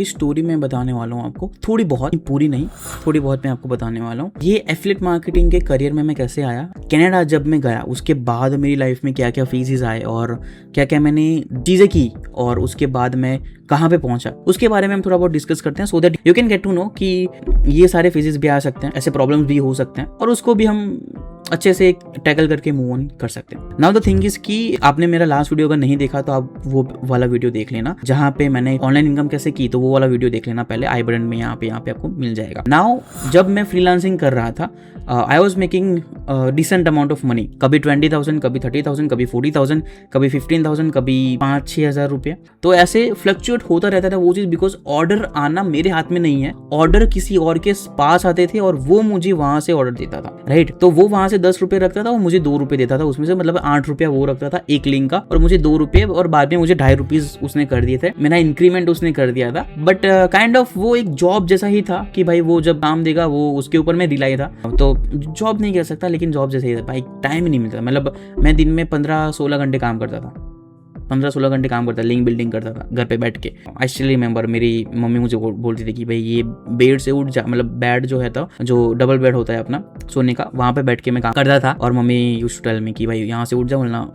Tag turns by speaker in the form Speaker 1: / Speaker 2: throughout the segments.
Speaker 1: की स्टोरी मैं बताने वाला हूँ आपको, थोड़ी बहुत, पूरी नहीं, थोड़ी बहुत मैं आपको बताने वाला हूँ। ये एफिलिएट मार्केटिंग के करियर में मैं कैसे आया, कनाडा जब मैं गया उसके बाद मेरी लाइफ में क्या क्या फेजेस आए और क्या क्या मैंने चीज़ें की और उसके बाद मैं कहाँ पे पहुंचा, उसके बारे में हम थोड़ा बहुत डिस्कस करते हैं, so that you can get to know कि ये सारे फेजेस भी आ सकते हैं, ऐसे प्रॉब्लम्स भी हो सकते हैं और उसको भी हम अच्छे से टैकल करके मूव ऑन कर सकते हैं। नाउ द थिंग इज कि आपने मेरा लास्ट वीडियो अगर नहीं देखा तो आप वो वाला वीडियो देख लेना, जहाँ पे मैंने ऑनलाइन इनकम कैसे की, तो वो वाला वीडियो देख लेना पहले, आई बटन में यहाँ पे आपको मिल जाएगा। नाउ जब मैं फ्रीलांसिंग कर रहा था, I was making decent amount of money, कभी 20,000, कभी 30,000, कभी 40,000, कभी 15,000, कभी 5-6 हज़ार रुपये। तो ऐसे फ्लक्चुएट होता रहता था वो चीज़, बिकॉज ऑर्डर आना मेरे हाथ में नहीं है, ऑर्डर किसी और के पास आते थे और वो मुझे वहां से ऑर्डर देता था, राइट। तो वो वहां से 10 रुपये रखता था और मुझे 2 रुपये देता था, उसमें से मतलब 8 रुपया वो रखता था एक लिंक का और मुझे 2 रुपये, और बाद में मुझे 2.5 रुपीज उसने कर दिए थे, मेरा इंक्रीमेंट उसने कर दिया था। बट काइंड ऑफ वो एक जॉब जैसा ही था कि भाई वो जब काम देगा वो उसके ऊपर मैं रिलाई था, तो जॉब नहीं कह सकता लेकिन जॉब जैसे ही था भाई, टाइम ही नहीं मिलता। मतलब मैं दिन में 15-16 घंटे काम करता था, 15-16 घंटे काम करता, लिंक बिल्डिंग करता था घर पे बैठ के। आई स्टिल रिमेंबर मेरी मम्मी मुझे बोलती थी कि भाई ये बेड से उठ जा, मतलब बेड जो है था, जो डबल बेड होता है अपना सोने का, वहाँ पे बैठ के मैं काम करता था और mummy used to tell me कि भाई यहाँ से उठ जा वरना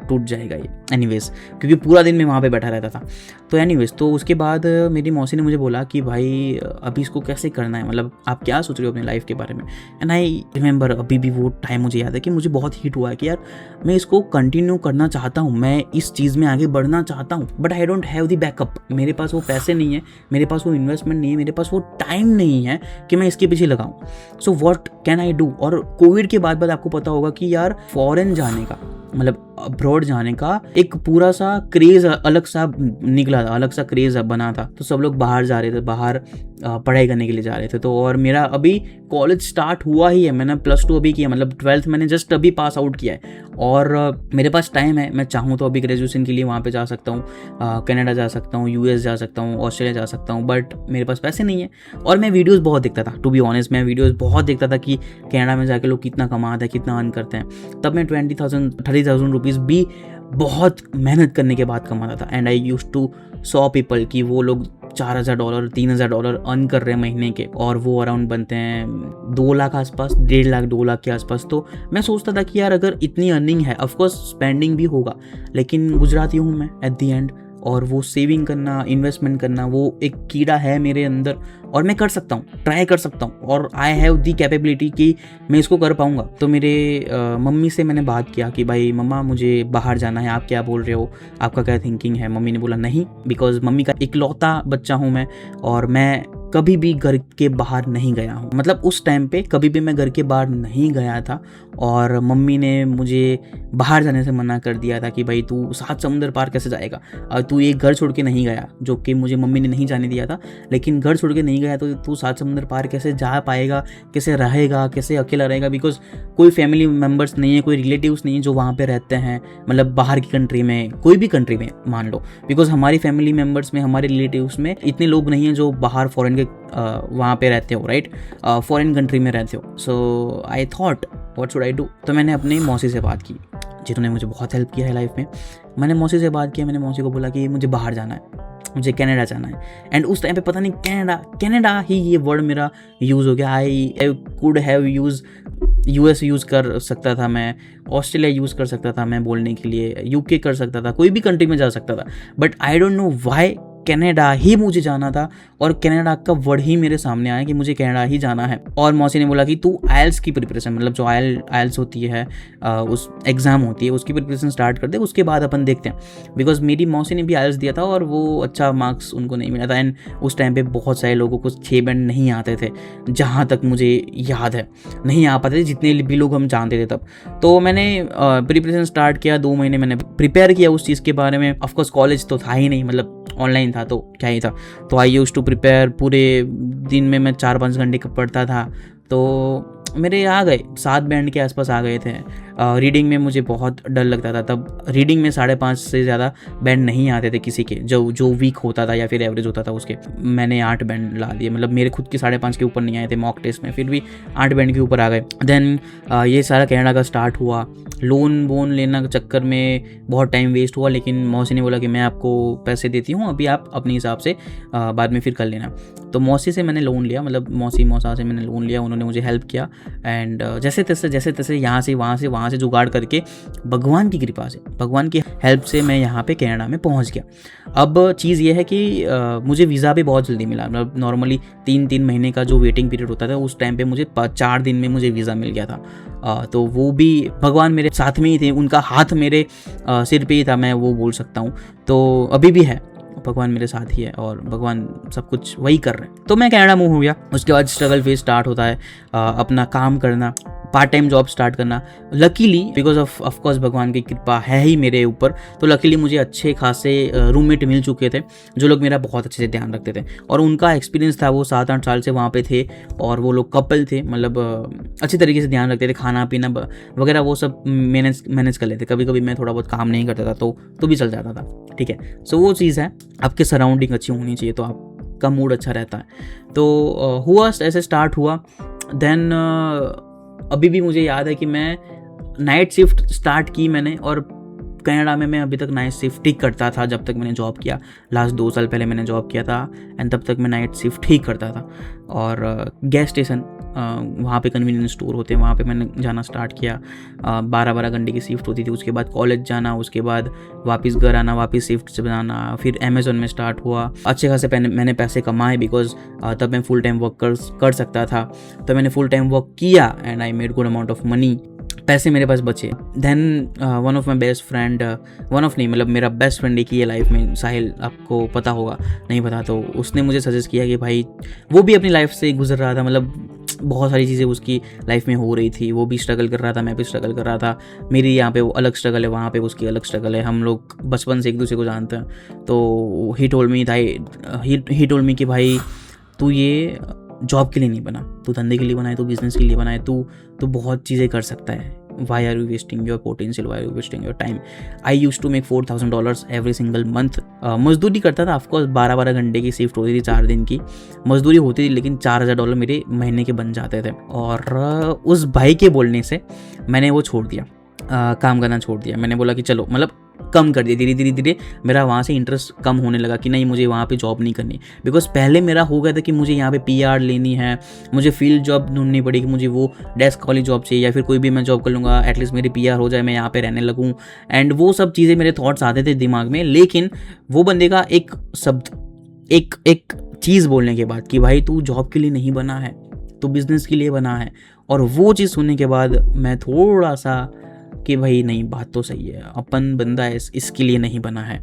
Speaker 1: टूट जाएगा ये। एनीवेज, क्योंकि पूरा दिन मैं वहाँ पे बैठा रहता था। तो एनीवेज, तो उसके बाद मेरी मौसी ने मुझे बोला कि भाई अभी इसको कैसे करना है, मतलब आप क्या सोच रहे हो अपने लाइफ के बारे में। एंड आई रिमेंबर, अभी भी वो टाइम मुझे याद है कि मुझे बहुत हिट हुआ है कि यार मैं इसको कंटिन्यू करना चाहता हूँ, मैं इस चीज़ में आगे बढ़ना चाहता हूँ, but I don't have the backup. मेरे पास वो पैसे नहीं है, मेरे पास वो इन्वेस्टमेंट नहीं है, मेरे पास वो टाइम नहीं है कि मैं इसके पीछे लगाऊँ। So what can I do. और कोविड के बाद आपको पता होगा कि यार फॉरेन जाने का, मतलब अब्रॉड जाने का एक पूरा सा क्रेज अलग सा निकला था, अलग सा क्रेज बना था। तो सब लोग बाहर जा रहे थे, बाहर पढ़ाई करने के लिए जा रहे थे। तो और मेरा अभी कॉलेज स्टार्ट हुआ ही है, मैंने +2 अभी किया, मतलब 12th मैंने जस्ट अभी पास आउट किया है और मेरे पास टाइम है। मैं चाहूँ तो अभी ग्रेजुएशन के लिए वहाँ पे जा सकता हूँ, कनाडा जा सकता हूँ, US जा सकता हूँ, ऑस्ट्रेलिया जा सकता हूँ, बट मेरे पास पैसे नहीं है। और मैं वीडियोज़ बहुत देखता था, टू बी ऑनेस्ट, मैं वीडियोज़ बहुत देखता था कि कनाडा में जाके लोग कितना कमाते हैं, कितना अर्न करते हैं। तब मैं 20,000-30,000 रुपीज़ भी बहुत मेहनत करने के बाद कमाता था। And I used to saw people कि वो लोग $4,000 $3,000 अर्न कर रहे हैं महीने के, और वो अराउंड बनते हैं 2 लाख आसपास, 1.5 लाख 2 लाख के आसपास। तो मैं सोचता था कि यार अगर इतनी अर्निंग है, ऑफकोर्स स्पेंडिंग भी होगा, लेकिन गुजराती हूँ मैं एट दी एंड, और वो सेविंग करना, इन्वेस्टमेंट करना, वो एक कीड़ा है मेरे अंदर और मैं कर सकता हूँ, ट्राई कर सकता हूँ, और आई हैव दी कैपेबिलिटी कि मैं इसको कर पाऊँगा। तो मेरे मम्मी से मैंने बात किया कि भाई मम्मा मुझे बाहर जाना है, आप क्या बोल रहे हो, आपका क्या थिंकिंग है। मम्मी ने बोला नहीं, बिकॉज मम्मी का इकलौता बच्चा हूँ मैं और मैं कभी भी घर के बाहर नहीं गया हूँ। मतलब उस टाइम पे कभी भी मैं घर के बाहर नहीं गया था और मम्मी ने मुझे बाहर जाने से मना कर दिया था कि भाई तू 7 समुंदर पार कैसे जाएगा, तू एक घर छोड़ के नहीं गया, जो कि मुझे मम्मी ने नहीं जाने दिया था, लेकिन घर छोड़ के नहीं गया तो तू 7 समुंदर पार कैसे जा पाएगा, कैसे रहेगा, कैसे अकेला रहेगा, बिकॉज कोई फैमिली मेम्बर्स नहीं है, कोई रिलेटिव्स नहीं है जो वहाँ पे रहते हैं, मतलब बाहर की कंट्री में, कोई भी कंट्री में मान लो, बिकॉज हमारी फैमिली मेम्बर्स में, हमारे रिलेटिव्स में इतने लोग नहीं हैं जो बाहर फॉरेन के वहाँ पे रहते हो, राइट, फॉरेन कंट्री में रहते हो। So I thought what should I do. तो मैंने अपनी मौसी से बात की, जिन्होंने मुझे बहुत हेल्प किया है लाइफ में। मैंने मौसी से बात किया, मैंने मौसी को बोला कि मुझे बाहर जाना है, मुझे कनाडा जाना है। एंड उस टाइम पे पता नहीं कनाडा ही ये वर्ड मेरा यूज़ हो गया। I could have use US use कर सकता था मैं, ऑस्ट्रेलिया यूज़ कर सकता था मैं बोलने के लिए, UK कर सकता था, कोई भी कंट्री में जा सकता था, but I don't know why Canada ही मुझे जाना था और कनाडा का वर्ड ही मेरे सामने आया कि मुझे कनाडा ही जाना है। और मौसी ने बोला कि तू IELTS की प्रिपरेशन, मतलब जो IELTS होती है, उस एग्ज़ाम होती है, उसकी प्रिपरेशन स्टार्ट कर दे, उसके बाद अपन देखते हैं। बिकॉज मेरी मौसी ने भी IELTS दिया था और वो अच्छा मार्क्स उनको नहीं मिला था। एंड उस टाइम पे बहुत सारे लोगों को 6 बैंड नहीं आते थे, जहाँ तक मुझे याद है नहीं आ पाते थे, जितने भी लोग हम जानते थे तब। तो मैंने प्रिपरेशन स्टार्ट किया, 2 महीने मैंने प्रिपेयर किया उस चीज़ के बारे में। ऑफकोर्स कॉलेज तो था ही नहीं, मतलब ऑनलाइन था तो क्या ही था। तो आई यूज्ड टू प्रिपेयर, पूरे दिन में मैं 4-5 घंटे पढ़ता था। तो मेरे आ गए 7 बैंड के आसपास आ गए थे। रीडिंग में मुझे बहुत डर लगता था। तब रीडिंग में 5.5 से ज़्यादा बैंड नहीं आते थे किसी के, जो वीक होता था या फिर एवरेज होता था उसके। मैंने 8 बैंड ला दिए, मतलब मेरे खुद के 5.5 के ऊपर नहीं आए थे मॉक टेस्ट में, फिर भी 8 बैंड के ऊपर आ गए। देन ये सारा कनाडा का स्टार्ट हुआ। लोन वोन लेना के चक्कर में बहुत टाइम वेस्ट हुआ, लेकिन मौसी ने बोला कि मैं आपको पैसे देती हूँ, अभी आप अपने हिसाब से बाद में फिर कर लेना। तो मौसी से मैंने लोन लिया, मतलब मौसा से मैंने लोन लिया, उन्होंने मुझे हेल्प किया। एंड जैसे तैसे यहाँ से वहाँ से जुगाड़ करके भगवान की कृपा से, भगवान की हेल्प से मैं यहाँ पे कनाडा में पहुँच गया। अब चीज़ ये है कि मुझे वीज़ा भी बहुत जल्दी मिला, मतलब नॉर्मली 3 महीने का जो वेटिंग पीरियड होता था उस टाइम पे मुझे 4 दिन में मुझे वीज़ा मिल गया था। तो वो भी भगवान मेरे साथ में ही थे, उनका हाथ मेरे सिर पे ही था, मैं वो बोल सकता हूँ। तो अभी भी है, भगवान मेरे साथ ही है और भगवान सब कुछ वही कर रहे हैं। तो मैं कनाडा मूव हो गया। उसके बाद स्ट्रगल फेज स्टार्ट होता है, अपना काम करना, पार्ट टाइम जॉब स्टार्ट करना। लकीली बिकॉज ऑफ कोर्स भगवान की कृपा है ही मेरे ऊपर, तो लकीली मुझे अच्छे खासे रूममेट मिल चुके थे जो लोग मेरा बहुत अच्छे से ध्यान रखते थे। और उनका एक्सपीरियंस था, वो 7-8 साल से वहाँ पे थे और वो लोग कपल थे, मतलब अच्छे तरीके से ध्यान रखते थे, खाना पीना वगैरह वो सब मैनेज कर लेते। कभी कभी मैं थोड़ा बहुत काम नहीं करता था तो भी चल जाता था, ठीक है। सो वो चीज़ है, आपके सराउंडिंग अच्छी होनी चाहिए तो आपका मूड अच्छा रहता है। तो हुआ ऐसे स्टार्ट हुआ। देन अभी भी मुझे याद है कि मैं नाइट शिफ्ट स्टार्ट की मैंने, और कनाडा में मैं अभी तक नाइट शिफ्ट ही करता था जब तक मैंने जॉब किया। लास्ट 2 साल पहले मैंने जॉब किया था एंड तब तक मैं नाइट शिफ्ट ही करता था। और गैस स्टेशन, वहाँ पे कन्वीनियंस स्टोर होते हैं, वहाँ पे मैंने जाना स्टार्ट किया। 12-12 घंटे की शिफ्ट होती थी। उसके बाद कॉलेज जाना, उसके बाद वापस घर आना, वापस शिफ्ट से बनाना, फिर अमेजोन में स्टार्ट हुआ। अच्छे खासे मैंने पैसे कमाए बिकॉज तब मैं फुल टाइम वर्क कर सकता था। तो मैंने फुल टाइम वर्क किया and I made good amount of money, पैसे मेरे पास बचे। Then one of my best friend, मतलब मेरा बेस्ट फ्रेंड एक ही है लाइफ में, साहिल, आपको पता होगा, नहीं पता तो उसने मुझे सजेस्ट किया कि भाई, वो भी अपनी लाइफ से गुजर रहा था, मतलब बहुत सारी चीज़ें उसकी लाइफ में हो रही थी, वो भी स्ट्रगल कर रहा था, मैं भी स्ट्रगल कर रहा था। मेरी यहाँ पे वो अलग स्ट्रगल है, वहाँ पे उसकी अलग स्ट्रगल है, हम लोग बचपन से एक दूसरे को जानते हैं। तो ही टोल्ड मी कि भाई तू ये जॉब के लिए नहीं बना, तू धंधे के लिए बना है, तू बिजनेस के लिए बना है, तू बहुत चीज़ें कर सकता है। Why are you wasting your potential? Why are you wasting your time? I used to make $4,000 every single month. मजदूरी करता था, ऑफकोर्स 12-12 घंटे की शिफ्ट होती थी, 4 दिन की मजदूरी होती थी, लेकिन $4,000 मेरे महीने के बन जाते थे। और उस भाई के बोलने से मैंने वो छोड़ दिया, काम करना छोड़ दिया। मैंने बोला कि चलो, मतलब कम कर दिया, धीरे मेरा वहाँ से इंटरेस्ट कम होने लगा कि नहीं, मुझे वहाँ पे जॉब नहीं करनी। बिकॉज पहले मेरा हो गया था कि मुझे यहाँ पे PR लेनी है, मुझे फील्ड जॉब ढूंढनी पड़ेगी, मुझे वो डेस्क वाली जॉब चाहिए, या फिर कोई भी मैं जॉब कर लूँगा, एटलीस्ट मेरी PR हो जाए, मैं यहाँ पे रहने लगूँ। एंड वो सब चीज़ें मेरे थॉट्स आते थे दिमाग में, लेकिन वो बंदे का एक शब्द, एक चीज़ बोलने के बाद कि भाई तू जॉब के लिए नहीं बना है, तू बिजनेस के लिए बना है, और वो चीज़ सुनने के बाद मैं थोड़ा सा कि भाई नहीं, बात तो सही है, अपन बंदा इसके लिए नहीं बना है।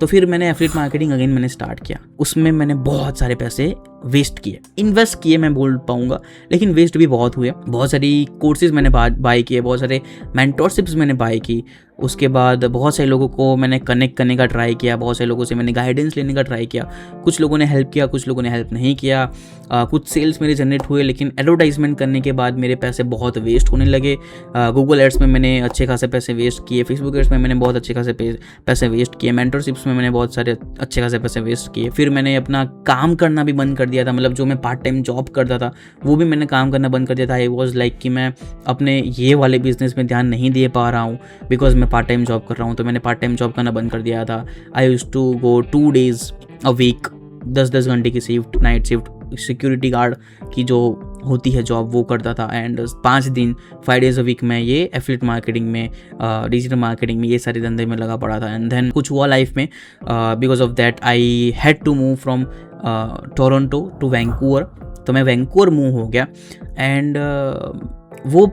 Speaker 1: तो फिर मैंने एफिलिएट मार्केटिंग अगेन मैंने स्टार्ट किया। उसमें मैंने बहुत सारे पैसे वेस्ट किए, इन्वेस्ट किए मैं बोल पाऊंगा, लेकिन वेस्ट भी बहुत हुए। बहुत सारी कोर्सेज मैंने बाय किए, बहुत सारे मेंटोरशिप्स मैंने बाय की। उसके बाद बहुत सारे लोगों को मैंने कनेक्ट करने का ट्राई किया, बहुत सारे लोगों से मैंने गाइडेंस लेने का ट्राई किया। कुछ लोगों ने हेल्प किया, कुछ लोगों ने हेल्प नहीं किया। कुछ सेल्स मेरे जनरेट हुए, लेकिन एडवर्टाइजमेंट करने के बाद मेरे पैसे बहुत वेस्ट होने लगे। गूगल एड्स में मैंने अच्छे खासे पैसे वेस्ट किए, फेसबुक एड्स में मैंने बहुत अच्छे खासे पैसे वेस्ट किए, मेंटरशिप्स में मैंने बहुत सारे अच्छे खासे पैसे वेस्ट किए। फिर मैंने अपना काम करना भी बंद कर दिया था, मतलब जो मैं पार्ट टाइम जॉब करता था वो भी मैंने काम करना बंद कर दिया था। आई वॉज लाइक कि मैं अपने ये वाले बिजनेस में ध्यान नहीं दे पा रहा हूँ बिकॉज मैं पार्ट टाइम जॉब कर रहा हूँ, तो मैंने पार्ट टाइम जॉब करना बंद कर दिया था। I used to go 2 days a week, 10-10 घंटे की shift, night shift, security guard की जो होती है जॉब वो करता था। एंड 5 दिन 5 days अ वीक में ये एफिलिएट मार्केटिंग में, डिजिटल मार्केटिंग में, ये सारे धंधे में लगा पड़ा था। एंड देन कुछ हुआ लाइफ में, because of that I had to move from Toronto to Vancouver. तो मैं वैंकूवर मूव हो गया। एंड वो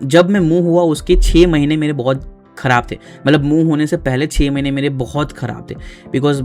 Speaker 1: जब मैं मूव हुआ उसके 6 महीने मेरे बहुत ख़राब थे, मतलब मूव होने से पहले 6 महीने मेरे बहुत ख़राब थे, बिकॉज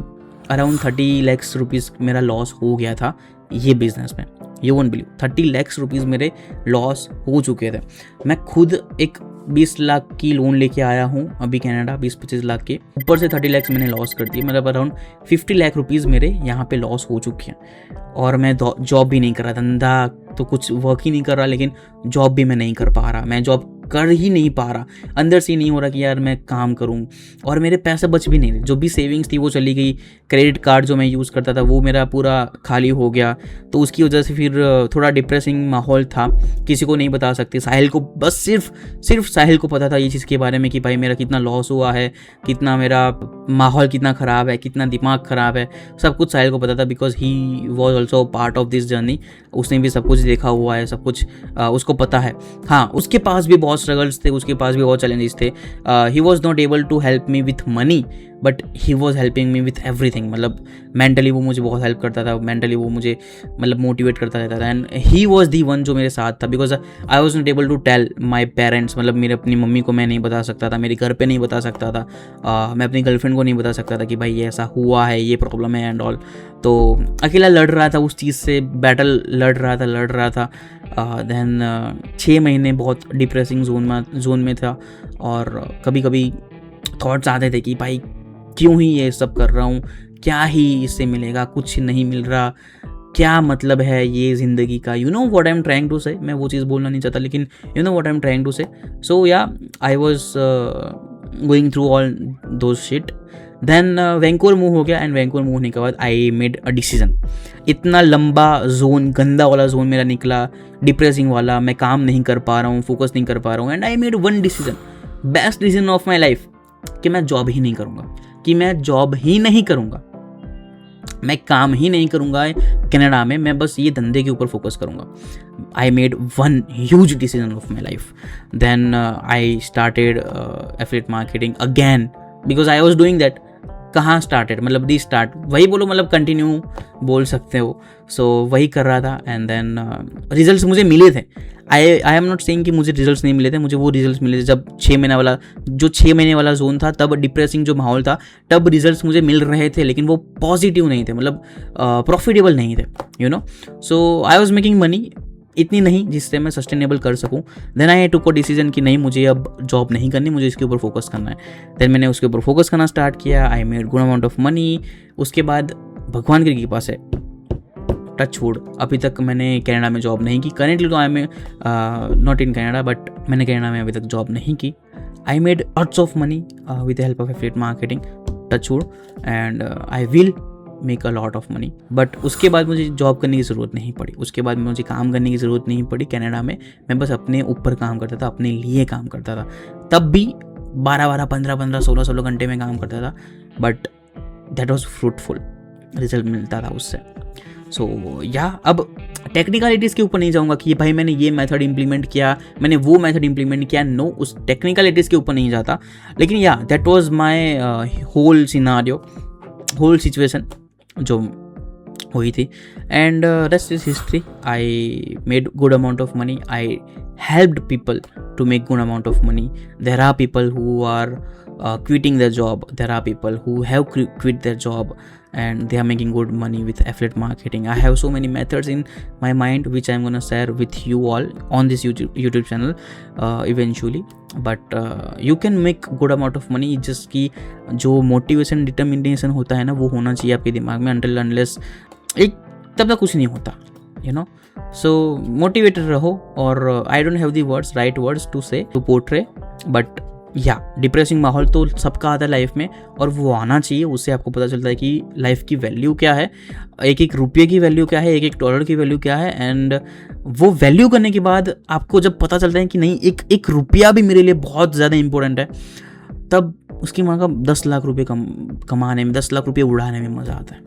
Speaker 1: अराउंड 30 lakhs रुपीज़ मेरा लॉस हो गया था ये बिज़नेस में। You won't believe, 30 lakhs rupees मेरे लॉस हो चुके थे। मैं खुद एक 20 लाख की लोन लेके आया हूँ अभी कनाडा, 20-25 लाख के ऊपर से 30 lakhs मैंने लॉस कर दिए, मतलब अराउंड 50 लाख रुपीज़ मेरे यहाँ पे लॉस हो चुके हैं। और मैं जॉब भी नहीं कर रहा, धंधा तो कुछ वर्क ही नहीं कर रहा, लेकिन जॉब भी मैं नहीं कर पा रहा। मैं जॉब कर ही नहीं पा रहा, अंदर से ही नहीं हो रहा कि यार मैं काम करूं, और मेरे पैसे बच भी नहीं रहे, जो भी सेविंग्स थी वो चली गई, क्रेडिट कार्ड जो मैं यूज़ करता था वो मेरा पूरा खाली हो गया। तो उसकी वजह से फिर थोड़ा डिप्रेसिंग माहौल था, किसी को नहीं बता सकते, साहिल को बस सिर्फ साहिल को पता था ये चीज़ के बारे में कि भाई मेरा कितना लॉस हुआ है, कितना मेरा माहौल कितना ख़राब है, कितना दिमाग ख़राब है, सब कुछ साहिल को पता था, because he was also part of this journey. उसने भी सब कुछ देखा हुआ है, सब कुछ उसको पता है। हाँ, उसके पास भी बहुत स्ट्रगल्स थे, उसके पास भी बहुत चैलेंजेस थे। He was not able to help me with money, but he was helping me with everything. मतलब मेंटली वो मुझे बहुत हेल्प करता था, मेंटली वो मुझे मतलब मोटिवेट करता रहता था, and he was the one जो मेरे साथ था, because I was not able to tell my parents. मतलब मेरे अपनी मम्मी को मैं नहीं बता सकता था, मेरे घर पे नहीं बता सकता था, मैं अपनी गर्लफ्रेंड को नहीं बता सकता था कि भाई ये ऐसा हुआ है, ये प्रॉब्लम है एंड ऑल। तो अकेला लड़ रहा था, उस चीज़ से बैटल लड़ रहा था। देन 6 महीने बहुत डिप्रेसिंग जोन में था, और कभी कभी थॉट्स आते थे कि भाई क्यों ही ये सब कर रहा हूँ, क्या ही इससे मिलेगा, कुछ नहीं मिल रहा, क्या मतलब है ये ज़िंदगी का। You know what I am trying to say, मैं वो चीज़ बोलना नहीं चाहता, लेकिन you know what I am trying to say. So yeah I was going through all those shit. Then Vancouver move हो गया, एंड वैंकूवर मूव होने के बाद आई मेड अ डिसीजन। इतना लंबा जोन, गंदा वाला जोन मेरा निकला, डिप्रेसिंग वाला, मैं काम नहीं कर पा रहा हूँ, फोकस नहीं कर पा रहा हूँ, and I made one decision, best decision of my life, कि मैं जॉब ही नहीं करूँगा, मैं काम ही नहीं करूँगा कनाडा में, मैं बस ये धंधे के ऊपर फोकस करूँगा। I made one huge decision of my life. Then I started affiliate marketing again, because I was doing that. कहाँ स्टार्टेड, मतलब दी स्टार्ट, वही बोलो, मतलब कंटिन्यू बोल सकते हो। सो वही कर रहा था, एंड देन रिजल्ट्स मुझे मिले थे। आई एम नॉट सेइंग कि मुझे रिजल्ट्स नहीं मिले थे, मुझे वो रिजल्ट्स मिले थे जब 6 महीने वाला जोन था, तब डिप्रेसिंग जो माहौल था, तब रिजल्ट्स मुझे मिल रहे थे, लेकिन वो पॉजिटिव नहीं थे, मतलब प्रॉफिटेबल नहीं थे, you know. So I was making money, इतनी नहीं जिससे मैं सस्टेनेबल कर सकूं। Then I took a decision कि नहीं, मुझे अब जॉब नहीं करनी, मुझे इसके ऊपर फोकस करना है। देन मैंने उसके ऊपर फोकस करना स्टार्ट किया। आई made good amount of money. उसके बाद भगवान की कृपा से, टच वुड, अभी तक मैंने कनाडा में जॉब नहीं की। करेंटली तो I am not in Canada, but मैंने कनाडा में अभी तक जॉब नहीं की। I made lots of money with the help of affiliate marketing, touch wood, and I will make a lot of money. But उसके बाद मुझे जॉब करने की ज़रूरत नहीं पड़ी, उसके बाद मुझे काम करने की ज़रूरत नहीं पड़ी कनाडा में। मैं बस अपने ऊपर काम करता था, अपने लिए काम करता था। तब भी 12-12, 15-15, 16-16 घंटे में काम करता था, but that was fruitful, result मिलता था उससे। सो या अब टेक्निकलिटीज़ के ऊपर नहीं जाऊँगा कि भाई मैंने ये मेथड इंप्लीमेंट किया, मैंने वो मेथड इंप्लीमेंट किया, नो, उस टेक्निकलिटीज़ के ऊपर नहीं जाता। लेकिन yeah that was my whole scenario, whole situation जो हुई थी, and rest is history. I made good amount of money, I helped people to make good amount of money. There are people who are quitting their job, there are people who have quit their job and they are making good money with affiliate marketing. I have so many methods in my mind which I'm gonna share with you all on this YouTube channel eventually, but you can make good amount of money, just कि जो motivation determination होता है ना, वो होना चाहिए आपके दिमाग में, until unless एक तब तक कुछ नहीं होता, you know. So motivated रहो, और I don't have the right words to say to portray, but या डिप्रेसिंग माहौल तो सबका आता है लाइफ में, और वो आना चाहिए। उससे आपको पता चलता है कि लाइफ की वैल्यू क्या है, एक रुपये की वैल्यू क्या है, एक डॉलर की वैल्यू क्या है। एंड वो वैल्यू करने के बाद आपको जब पता चलता है कि नहीं, एक रुपया भी मेरे लिए बहुत ज़्यादा इंपॉर्टेंट है, तब उसकी माँ का 10 लाख रुपये कमाने में, 10 लाख रुपये उड़ाने में मज़ा आता है,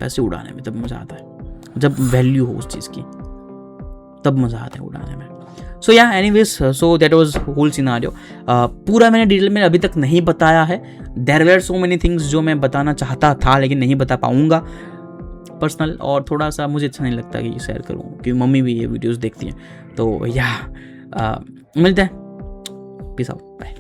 Speaker 1: पैसे उड़ाने में तब मज़ा आता है जब वैल्यू हो उस चीज़ की, तब मज़ा आता है उड़ाने में। So yeah anyways, so that was whole scenario. पूरा मैंने डिटेल में अभी तक नहीं बताया है। There were so many things जो मैं बताना चाहता था लेकिन नहीं बता पाऊँगा पर्सनल, और थोड़ा सा मुझे अच्छा नहीं लगता कि शेयर करूँ, क्योंकि मम्मी भी ये वीडियोज़ देखती हैं। तो या मिलते हैं, पीस आउट, बाय।